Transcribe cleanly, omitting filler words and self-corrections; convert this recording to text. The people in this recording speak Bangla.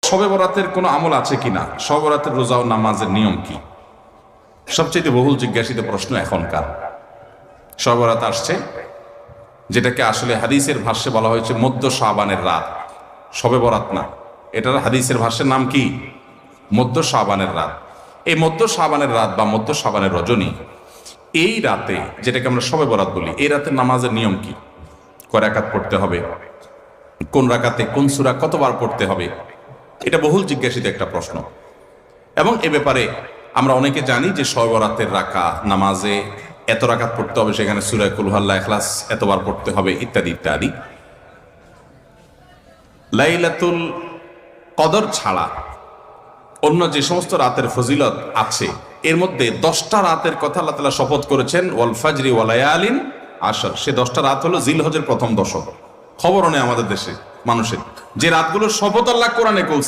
শবে বরাতের কোনো আমল আছে কিনা, শবে বরাতের রোজা ও নামাজের নিয়ম কি, সবচেয়ে বহুল জিজ্ঞাসিত প্রশ্ন এখনকার। শবে বরাত আসছে, যেটাকে আসলে হাদিসের ভাষ্যে বলা হয়েছে মধ্য শাবানের রাত, শবে বরাত না, এটার হাদিসের ভাষ্যের নাম কি? মধ্য শাবানের রাত। এই মধ্য শাবানের রাত বা মধ্য শাবানের রজনী, এই রাতে যেটাকে আমরা শবে বরাত বলি, এই রাতের নামাজের নিয়ম কি? কয় রাকাত পড়তে হবে, কোন রাকাতে কোন সূরা কতবার পড়তে হবে, এটা বহুল জিজ্ঞাসিত একটা প্রশ্ন। এবং এ ব্যাপারে আমরা অনেকে জানি যে শবে বরাতের নামাজে এত রাকাত পড়তে হবে, সেখানে সূরা কুল হুয়াল্লাহ, ইখলাস এতবার পড়তে হবে, ইত্যাদি ইত্যাদি। লাইলাতুল কদর ছাড়া অন্য যে সমস্ত রাতের ফজিলত আছে, এর মধ্যে 10টা রাতের কথা আল্লাহ তাআলা শপথ করেছেন, ওয়াল ফাজরি ওয়া লায়ালিন আশর। সে 10টা রাত হলো জিলহজের প্রথম দশক। খবরও নেই আমাদের দেশে মানুষের, যে রাতগুলোর শপথ আল্লাহ কোরআনে